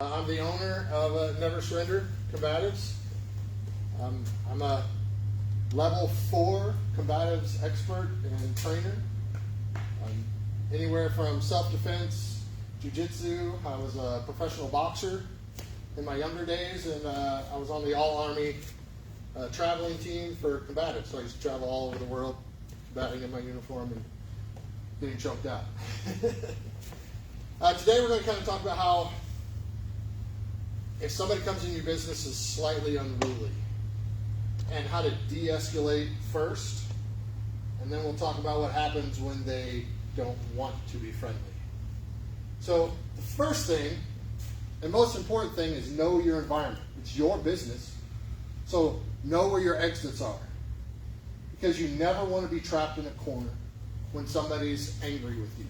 I'm the owner of Never Surrender Combatives. I'm a level 4 combatives expert and trainer. Anywhere from self-defense, jiu-jitsu. I was a professional boxer in my younger days, and I was on the all-army traveling team for combatives. So I used to travel all over the world, combating in my uniform and getting choked out. Today we're going to kind of talk about how if somebody comes in your business is slightly unruly, and how to de-escalate first, and then we'll talk about what happens when they don't want to be friendly. So the first thing, and most important thing, is know your environment. It's your business, so know where your exits are, because you never want to be trapped in a corner when somebody's angry with you.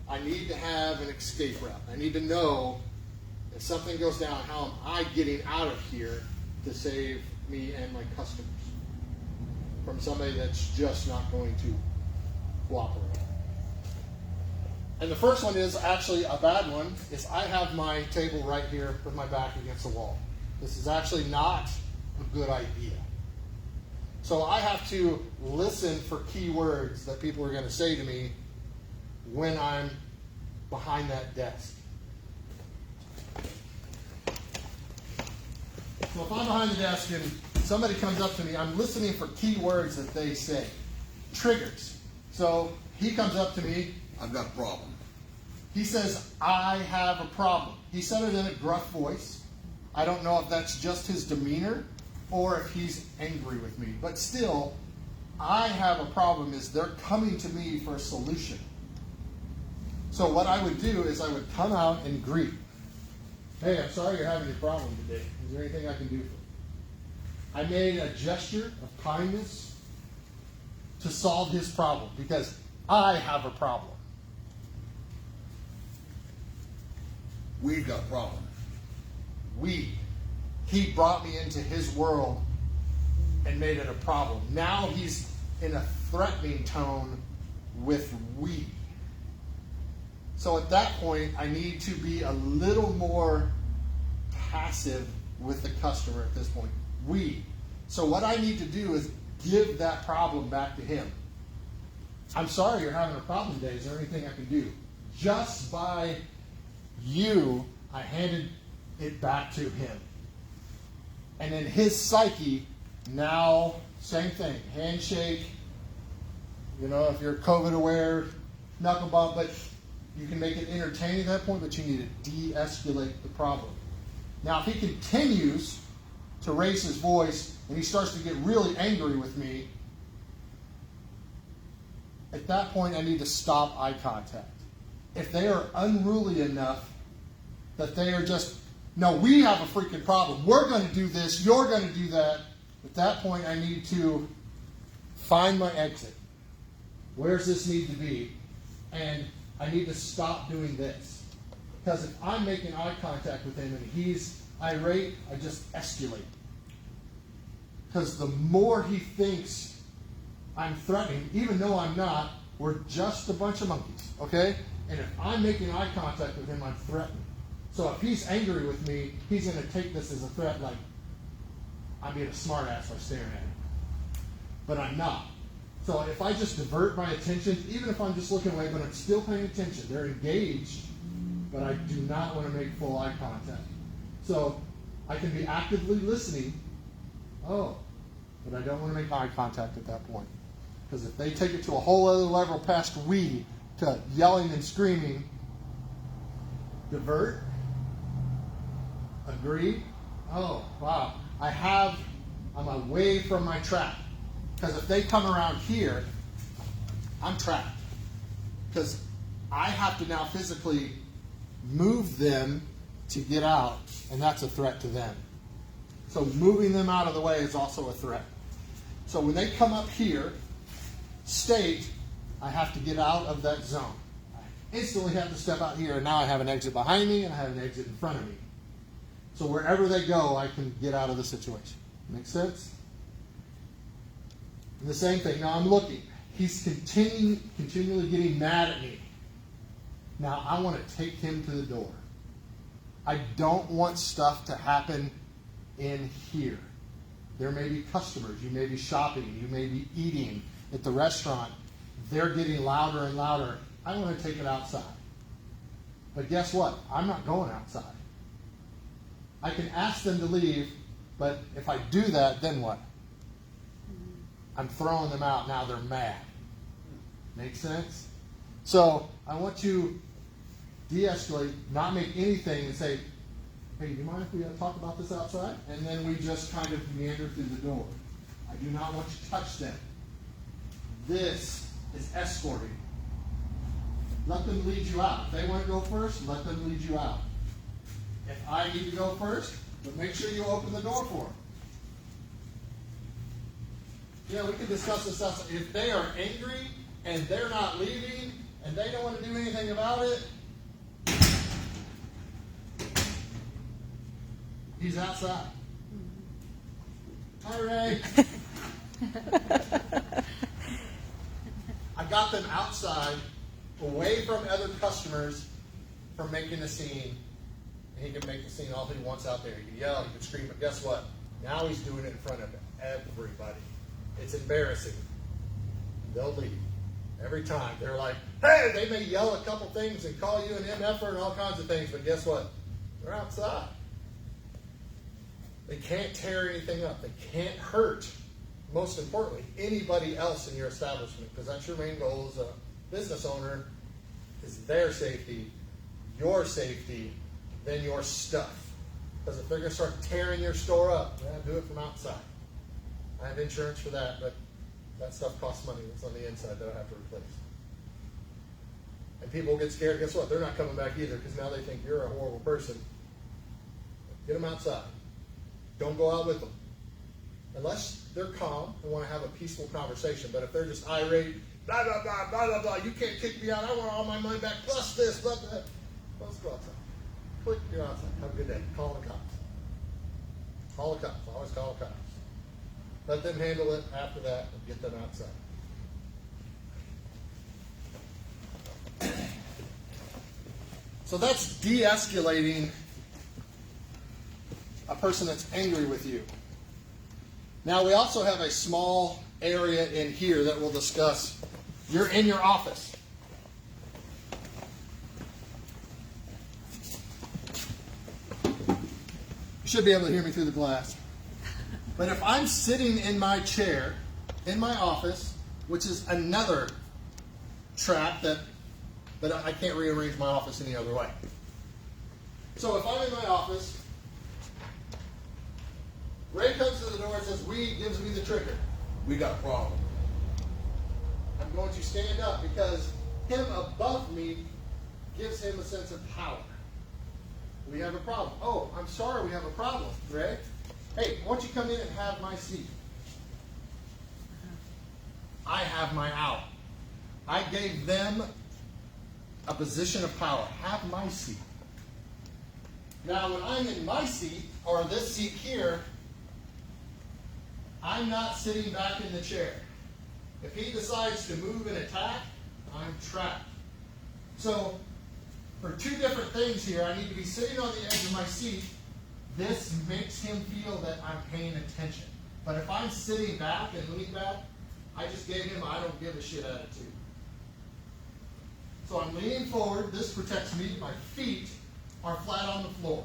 I need to have an escape route. I need to know if something goes down, how am I getting out of here to save me and my customers from somebody that's just not going to cooperate. And the first one is actually a bad one, is I have my table right here with my back against the wall. This is actually not a good idea. So I have to listen for key words that people are going to say to me when I'm behind that desk. So if I'm behind the desk and somebody comes up to me, I'm listening for key words that they say. Triggers. So he comes up to me. I've got a problem. He says, I have a problem. He said it in a gruff voice. I don't know if that's just his demeanor or if he's angry with me. But still, I have a problem is they're coming to me for a solution. So what I would do is I would come out and greet. Hey, I'm sorry you're having a problem today. Is there anything I can do for you? I made a gesture of kindness to solve his problem because I have a problem. We've got a problem. He brought me into his world and made it a problem. Now he's in a threatening tone with we. So at that point, I need to be a little more passive with the customer at this point. So what I need to do is give that problem back to him. I'm sorry you're having a problem today. Is there anything I can do? Just by you, I handed it back to him. And in his psyche, now, same thing. Handshake, if you're COVID aware, knuckle bump, but you can make it entertaining at that point, but you need to de-escalate the problem. Now, if he continues to raise his voice and he starts to get really angry with me, at that point, I need to stop eye contact. If they are unruly enough that they are just, no, we have a freaking problem. We're going to do this. You're going to do that. At that point, I need to find my exit. Where's this need to be? And I need to stop doing this. Because if I'm making eye contact with him and he's irate, I just escalate. Because the more he thinks I'm threatening, even though I'm not, we're just a bunch of monkeys, okay? And if I'm making eye contact with him, I'm threatening. So if he's angry with me, he's going to take this as a threat, like I'm being a smartass by staring at him. But I'm not. So if I just divert my attention, even if I'm just looking away, but I'm still paying attention, they're engaged, but I do not want to make full eye contact. So I can be actively listening, but I don't want to make eye contact at that point. Because if they take it to a whole other level past we, to yelling and screaming, divert, agree, wow, I'm away from my trap. Because if they come around here, I'm trapped. Because I have to now physically move them to get out, and that's a threat to them. So moving them out of the way is also a threat. So when they come up here, I have to get out of that zone. I instantly have to step out here, and now I have an exit behind me, and I have an exit in front of me. So wherever they go, I can get out of the situation. Make sense? And the same thing. Now I'm looking. He's continually getting mad at me. Now I want to take him to the door. I don't want stuff to happen in here. There may be customers, you may be shopping, you may be eating at the restaurant. They're getting louder and louder. I want to take it outside. But guess what? I'm not going outside. I can ask them to leave, but if I do that, then what? I'm throwing them out. Now they're mad. Make sense? So I want to de-escalate, not make anything, and say, hey, do you mind if we talk about this outside? And then we just kind of meander through the door. I do not want you to touch them. This is escorting. Let them lead you out. If they want to go first, let them lead you out. If I need to go first, but make sure you open the door for them. Yeah, we can discuss this outside. If they are angry and they're not leaving and they don't want to do anything about it, he's outside. Hi, Ray. I got them outside, away from other customers, from making a scene. And he can make the scene all he wants out there. He can yell, he can scream, but guess what? Now he's doing it in front of everybody. It's embarrassing. They'll leave. Every time. They're like, hey, they may yell a couple things and call you an MFer and all kinds of things, but guess what? They're outside. They can't tear anything up. They can't hurt, most importantly, anybody else in your establishment, because that's your main goal as a business owner, is their safety, your safety, then your stuff. Because if they're going to start tearing your store up, do it from outside. I have insurance for that, but that stuff costs money. It's on the inside that I have to replace. And people get scared. Guess what? They're not coming back either, because now they think you're a horrible person. Get them outside. Don't go out with them. Unless they're calm and want to have a peaceful conversation. But if they're just irate, blah, blah, blah, blah, blah, blah, you can't kick me out, I want all my money back, plus this, plus that. Let's go outside. Click, you're outside. Have a good day. Call the cops. Call the cops. Always call the cops. Let them handle it after that and get them outside. So that's de-escalating a person that's angry with you. Now we also have a small area in here that we'll discuss. You're in your office. You should be able to hear me through the glass. But if I'm sitting in my chair, in my office, which is another trap that I can't rearrange my office any other way. So if I'm in my office, Ray comes to the door and says, "We," gives me the trigger. We got a problem. I'm going to stand up because him above me gives him a sense of power. We have a problem. Oh, I'm sorry, we have a problem, Ray. Hey, why don't you come in and have my seat? I have my out. I gave them a position of power. Have my seat. Now, when I'm in my seat, or this seat here, I'm not sitting back in the chair. If he decides to move and attack, I'm trapped. So, for two different things here, I need to be sitting on the edge of my seat. This makes him feel that I'm paying attention. But if I'm sitting back and leaning back, I just gave him I don't give a shit attitude. So I'm leaning forward. This protects me. My feet are flat on the floor.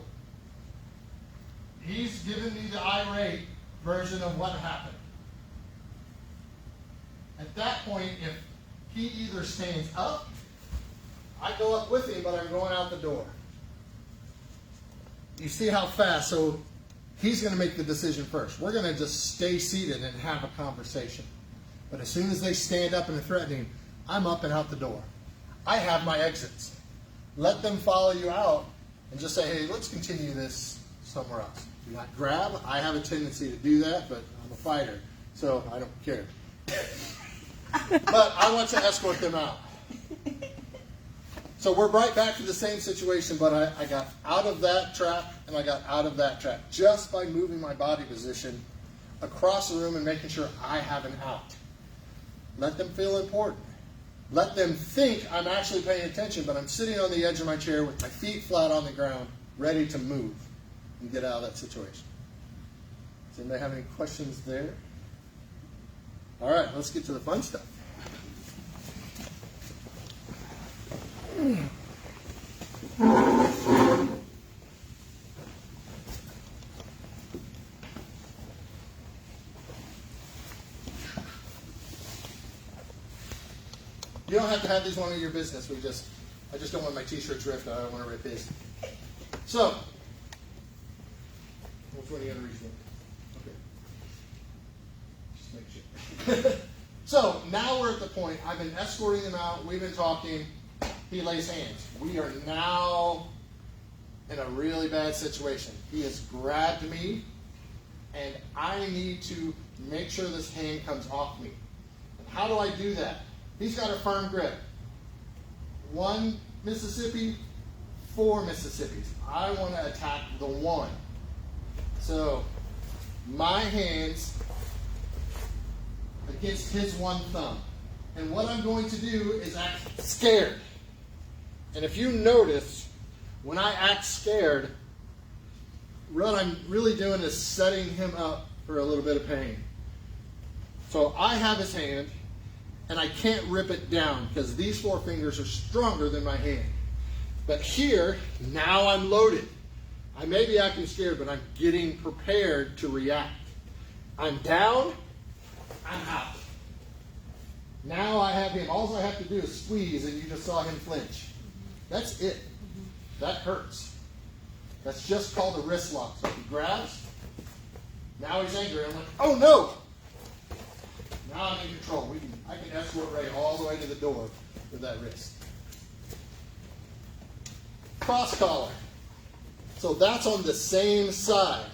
He's given me the irate version of what happened. At that point, if he either stands up, I go up with him, but I'm going out the door. You see how fast? So he's going to make the decision first. We're going to just stay seated and have a conversation. But as soon as they stand up and are threatening, I'm up and out the door. I have my exits. Let them follow you out and just say, hey, let's continue this somewhere else. Do not grab. I have a tendency to do that, but I'm a fighter, so I don't care. But I want to escort them out. So we're right back to the same situation, but I got out of that trap and I got out of that trap just by moving my body position across the room and making sure I have an out. Let them feel important. Let them think I'm actually paying attention, but I'm sitting on the edge of my chair with my feet flat on the ground ready to move and get out of that situation. Does anybody have any questions there? All right, let's get to the fun stuff. You don't have to have these one in your business. I just don't want my t-shirts ripped. I don't want to rip his. So, which one are you going to reach for? Okay. Just make sure. So, now we're at the point. I've been escorting them out. We've been talking. He lays hands. We are now in a really bad situation. He has grabbed me, and I need to make sure this hand comes off me. And how do I do that? He's got a firm grip. 1 Mississippi, 4 Mississippis. I want to attack the 1. So, my hands against his 1 thumb. And what I'm going to do is act scared. And if you notice, when I act scared, what I'm really doing is setting him up for a little bit of pain. So I have his hand, and I can't rip it down because these 4 fingers are stronger than my hand. But here, now I'm loaded. I may be acting scared, but I'm getting prepared to react. I'm down, I'm out. Now I have him. All I have to do is squeeze, and you just saw him flinch. That's it. That hurts. That's just called a wrist lock. So if he grabs, now he's angry. I'm like, oh no! Now I'm in control. I can escort Ray all the way to the door with that wrist. Cross collar. So that's on the same side.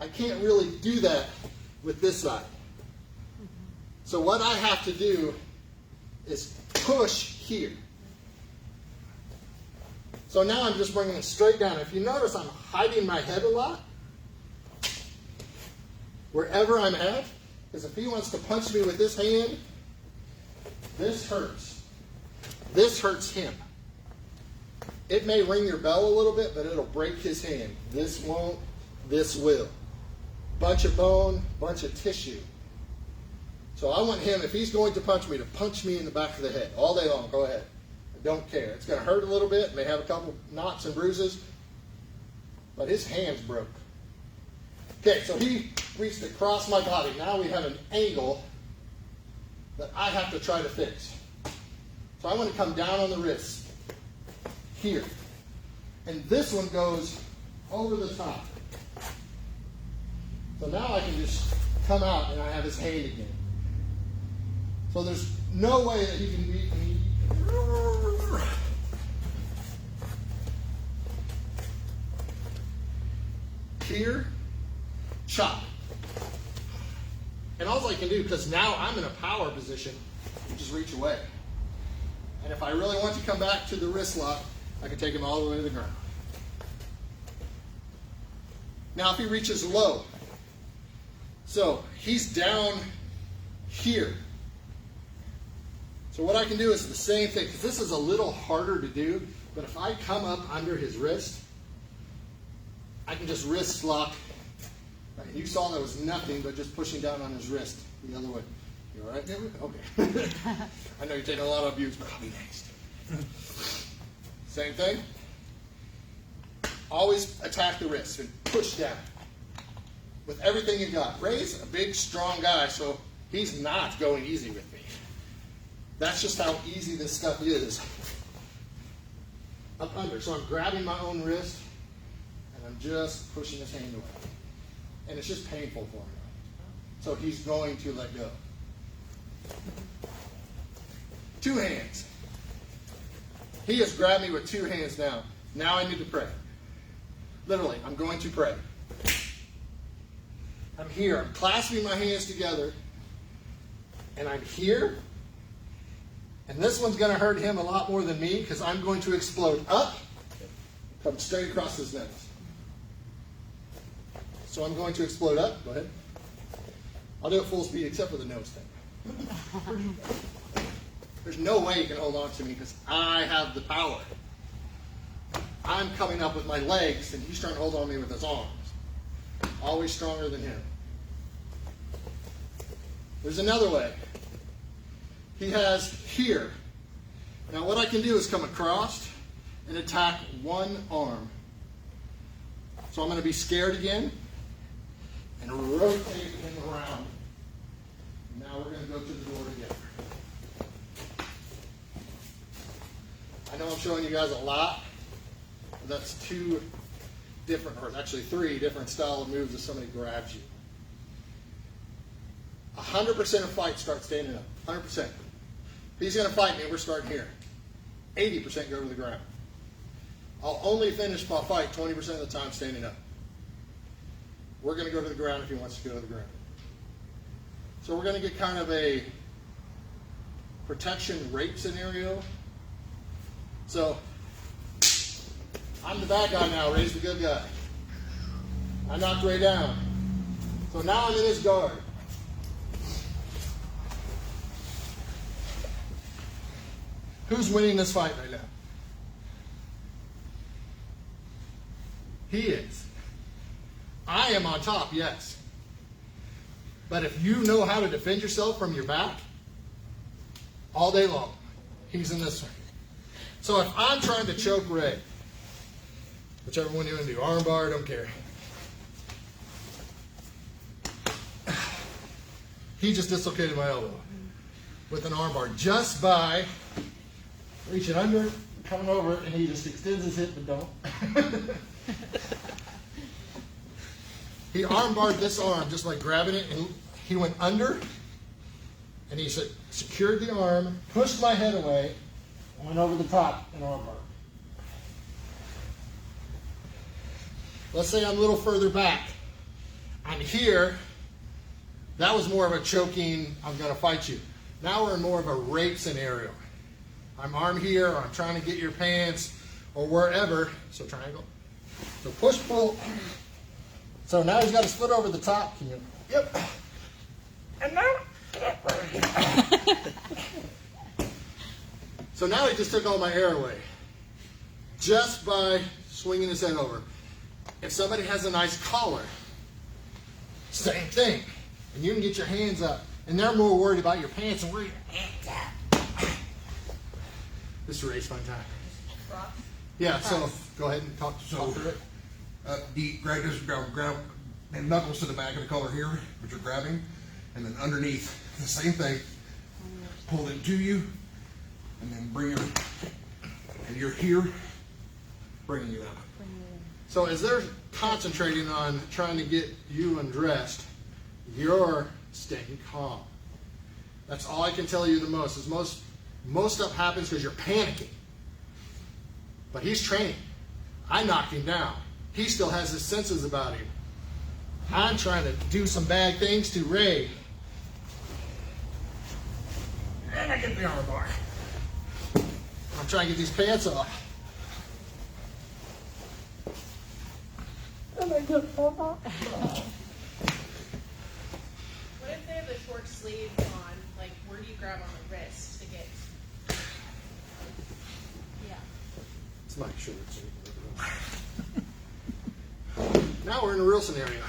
I can't really do that with this side. So what I have to do is push here. So now I'm just bringing it straight down. If you notice, I'm hiding my head a lot wherever I'm at. Because if he wants to punch me with this hand, this hurts. This hurts him. It may ring your bell a little bit, but it'll break his hand. This won't, this will. Bunch of bone, bunch of tissue. So I want him, if he's going to punch me in the back of the head all day long. Go ahead. I don't care. It's going to hurt a little bit. May have a couple knots and bruises. But his hand's broke. Okay, so he reached across my body. Now we have an angle that I have to try to fix. So I want to come down on the wrist. Here. And this one goes over the top. So now I can just come out and I have his hand again. So there's no way that he can beat me. Here, chop. And all I can do, because now I'm in a power position, is just reach away. And if I really want to come back to the wrist lock, I can take him all the way to the ground. Now if he reaches low, so he's down here. So what I can do is the same thing, because this is a little harder to do, but if I come up under his wrist, I can just wrist lock. You saw that was nothing but just pushing down on his wrist the other way. You all right, David? Okay. I know you're taking a lot of abuse, but I'll be next. Same thing. Always attack the wrist and push down with everything you got. Ray's a big, strong guy, so he's not going easy with me. That's just how easy this stuff is. Up under. So I'm grabbing my own wrist, and I'm just pushing his hand away. And it's just painful for him. So he's going to let go. 2 hands. He has grabbed me with 2 hands now. Now I need to pray. Literally, I'm going to pray. I'm here. I'm clasping my hands together. And I'm here. And this one's going to hurt him a lot more than me because I'm going to explode up, come straight across his nose. So I'm going to explode up. Go ahead. I'll do it full speed except for the nose thing. There's no way you can hold on to me because I have the power. I'm coming up with my legs, and he's trying to hold on me with his arms. Always stronger than him. There's another way. He has here. Now what I can do is come across and attack one arm. So I'm going to be scared again and rotate him around. Now we're going to go to the door together. I know I'm showing you guys a lot, but that's two different, or actually three different style of moves if somebody grabs you. 100% of fights start standing up. 100%. If he's going to fight me, we're starting here. 80% go to the ground. I'll only finish my fight 20% of the time standing up. We're going to go to the ground if he wants to go to the ground. So we're going to get kind of a protection rape scenario. So I'm the bad guy now, Ray's the good guy. I knocked Ray down. So now I'm in his guard. Who's winning this fight right now? He is. I am on top, yes. But if you know how to defend yourself from your back, all day long, he's in this one. So if I'm trying to choke Ray, whichever one you want to do, arm bar, I don't care. He just dislocated my elbow with an arm bar just by reaching under, coming over, and he just extends his hip, but don't. He arm barred this arm, just like grabbing it, and he went under, and he secured the arm, pushed my head away, and went over the top and arm bar. Let's say I'm a little further back. I'm here. That was more of a choking, I'm going to fight you. Now we're in more of a rape scenario. I'm arm here, or I'm trying to get your pants, or wherever. So triangle. So push, pull. So now he's got his foot over the top. Can you? Yep. And now. So now he just took all my air away. Just by swinging his head over. If somebody has a nice collar, same thing. And you can get your hands up. And they're more worried about your pants and where your hands at. This is a race fun time. Yeah, so go ahead and talk through it. Deep, grab and knuckles to the back of the collar here, which you're grabbing, and then underneath, the same thing. Pull it to you, and then bring your, and you're here, bringing you up. So as they're concentrating on trying to get you undressed, you're staying calm. That's all I can tell you the most, is most stuff happens because you're panicking. But he's training. I knocked him down. He still has his senses about him. I'm trying to do some bad things to Ray. And I get the arm bar. I'm trying to get these pants off. And I get the arm bar. What if they have the short sleeves on? Like, where do you grab on the wrist to get? Yeah. It's my shirt. Now we're in a real scenario.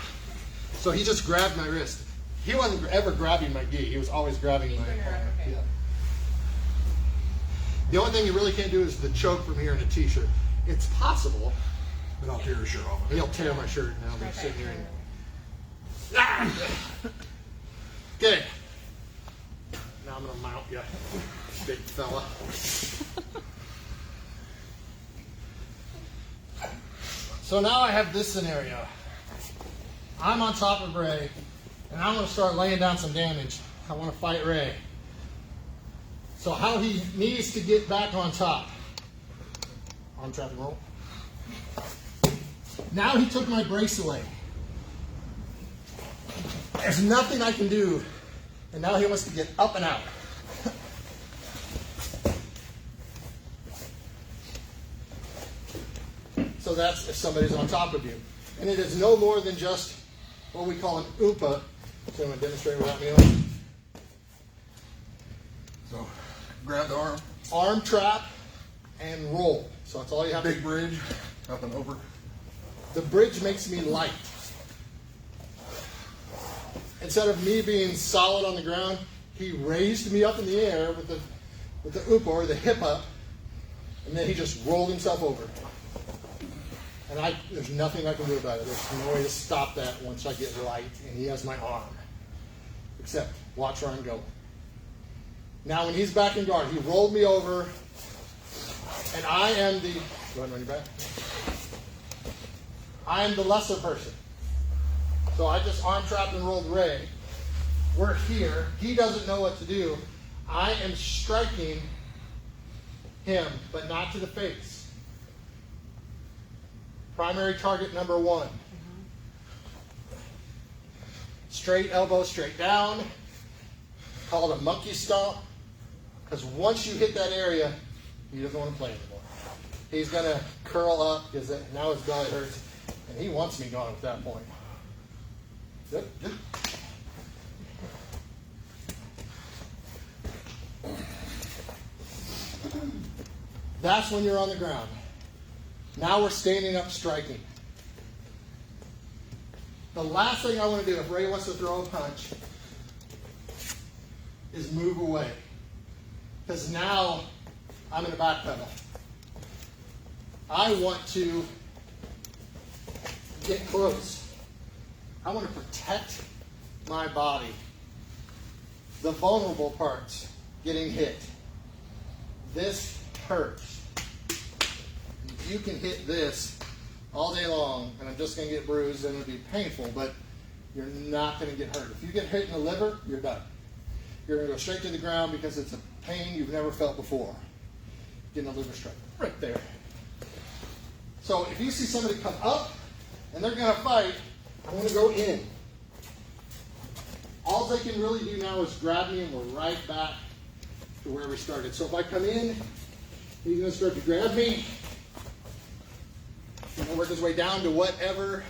So he just grabbed my wrist. He wasn't ever grabbing my gi. He was always grabbing my arm. Okay. Yeah. The only thing you really can't do is the choke from here in a t-shirt. It's possible. But I'll tear your shirt off. He'll tear my shirt and I'll be Okay. sitting here. Okay. Now I'm going to mount you, big fella. So now I have this scenario. I'm on top of Ray, and I'm going to start laying down some damage. I want to fight Ray. So how he needs to get back on top. Arm trap and roll. Now he took my brace away. There's nothing I can do. And now he wants to get up and out. So that's if somebody's on top of you. And it is no more than just what we call an oompa. So I'm going to demonstrate without me on. So, grab the arm. Arm trap and roll. So that's all you have to Big bridge. Up and over. The bridge makes me light. Instead of me being solid on the ground, he raised me up in the air with the upa, or the hip up, and then he just rolled himself over. And there's nothing I can do about it. There's no way to stop that once I get light and he has my arm. Except watch where I'm going. Now when he's back in guard, he rolled me over, and I am the, go ahead and run your back. I am the lesser person. So I just arm trapped and rolled Ray. We're here. He doesn't know what to do. I am striking him, but not to the face. Primary target number 1. Straight elbow, straight down. Called a monkey stomp. Because once you hit that area, he doesn't want to play anymore. He's going to curl up because now his belly hurts. And he wants me gone at that point. Good, good. That's when you're on the ground. Now we're standing up striking. The last thing I want to do if Ray wants to throw a punch is move away. Because now I'm in a back pedal. I want to get close. I want to protect my body. The vulnerable parts getting hit. This hurts. You can hit this all day long, and I'm just going to get bruised, and it'll be painful, but you're not going to get hurt. If you get hit in the liver, you're done. You're going to go straight to the ground because it's a pain you've never felt before. Getting a liver strike right there. So if you see somebody come up and they're going to fight, I'm going to go in. All they can really do now is grab me, and we're right back to where we started. So if I come in, he's going to start to grab me. He's going to work his way down to whatever.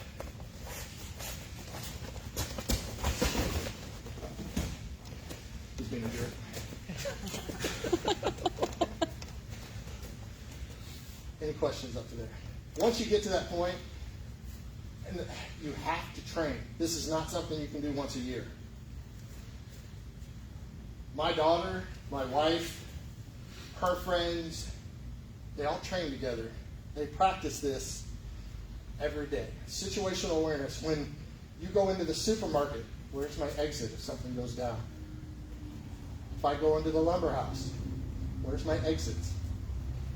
He's being a jerk. Any questions up to there? Once you get to that point, and you have to train. This is not something you can do once a year. My daughter, my wife, her friends, they all train together. They practice this every day. Situational awareness. When you go into the supermarket, where's my exit if something goes down? If I go into the lumber house, where's my exits?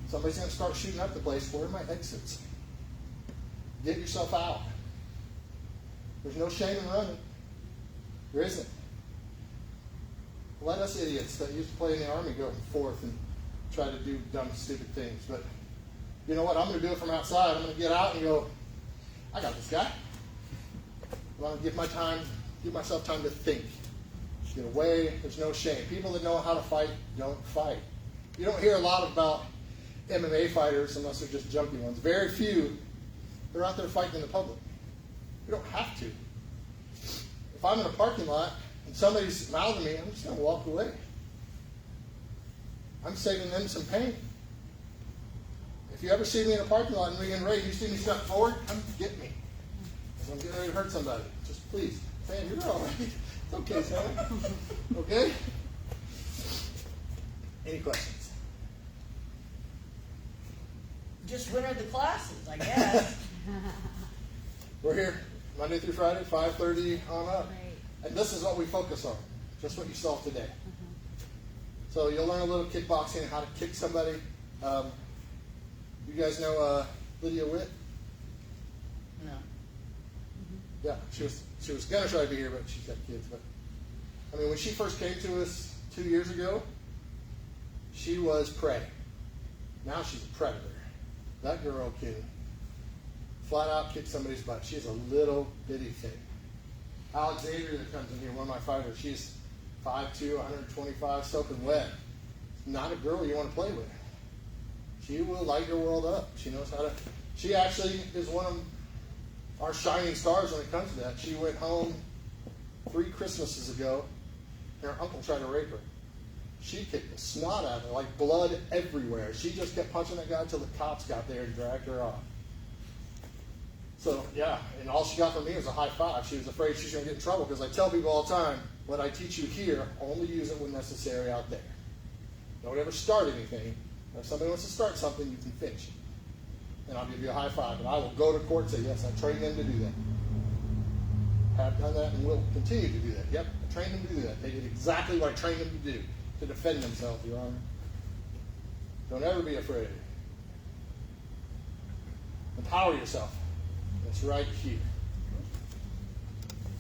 Somebody's going to start shooting up the place. Where are my exits? Get yourself out. There's no shame in running. There isn't. Let us idiots that used to play in the Army go forth and try to do dumb, stupid things. But you know what? I'm going to do it from outside. I'm going to get out and go, I got this guy. I'm going to give myself time to think. Get away. There's no shame. People that know how to fight don't fight. You don't hear a lot about MMA fighters unless they're just jumpy ones. Very few. They're out there fighting in the public. You don't have to. If I'm in a parking lot and somebody's mouthing me, I'm just going to walk away. I'm saving them some pain. If you ever see me in a parking lot and me and Ray, you see me step forward, come get me. I'm getting ready to hurt somebody. Just please. Sam, you're all right. It's okay, Sam. Okay? Any questions? Just when are the classes, I guess. We're here Monday through Friday, 5:30 on up. Right. And this is what we focus on, just what you saw today. So you'll learn a little kickboxing, how to kick somebody. You guys know Lydia Witt? No. Yeah, she was gonna try to be here, but she's got kids. But I mean, when she first came to us 2 years ago, she was prey. Now she's a predator. That girl can flat out kick somebody's butt. She's a little bitty thing. Alexandria that comes in here, one of my fighters, she's 5'2", 125, soaking wet. Not a girl you want to play with. She will light your world up. She knows how to. She actually is one of our shining stars when it comes to that. She went home 3 Christmases ago, and her uncle tried to rape her. She kicked the snot out of her, like blood everywhere. She just kept punching that guy until the cops got there and dragged her off. So, yeah, and all she got from me was a high five. She was afraid she's going to get in trouble because I tell people all the time, what I teach you here, only use it when necessary out there. Don't ever start anything. If somebody wants to start something, you can finish it. And I'll give you a high five. And I will go to court and say, yes, I trained them to do that. Have done that and will continue to do that. Yep, I trained them to do that. They did exactly what I trained them to do, to defend themselves, Your Honor. Don't ever be afraid. Empower yourself. That's right here.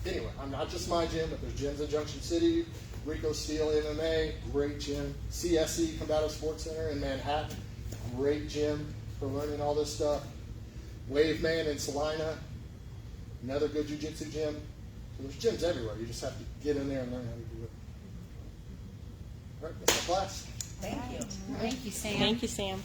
Anyway, I'm not just my gym, but there's gyms in Junction City, Rico Steel MMA, great gym. CSE, Combative Sports Center in Manhattan, great gym for learning all this stuff. Wave Man in Salina, another good jiu-jitsu gym. So there's gyms everywhere. You just have to get in there and learn how to do it. All right, that's my class. Thank you. Thank you, Sam. Thank you, Sam.